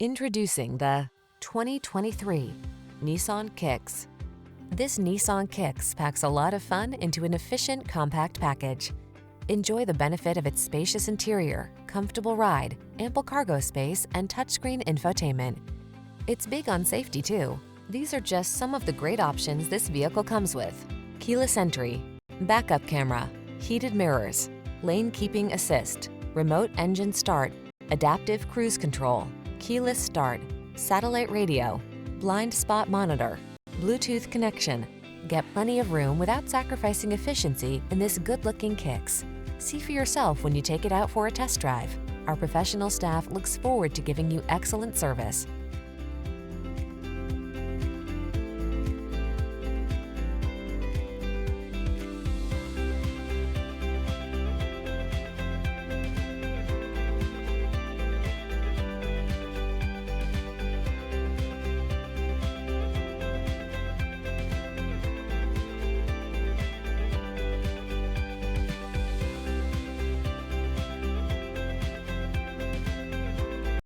Introducing the 2023 Nissan Kicks. This Nissan Kicks packs a lot of fun into an efficient, compact package. Enjoy the benefit of its spacious interior, comfortable ride, ample cargo space, and touchscreen infotainment. It's big on safety too. These are just some of the great options this vehicle comes with: keyless entry, backup camera, heated mirrors, lane keeping assist, remote engine start, adaptive cruise control, keyless start, satellite radio, blind spot monitor, Bluetooth connection. Get plenty of room without sacrificing efficiency in this good-looking Kicks. See for yourself when you take it out for a test drive. Our professional staff looks forward to giving you excellent service.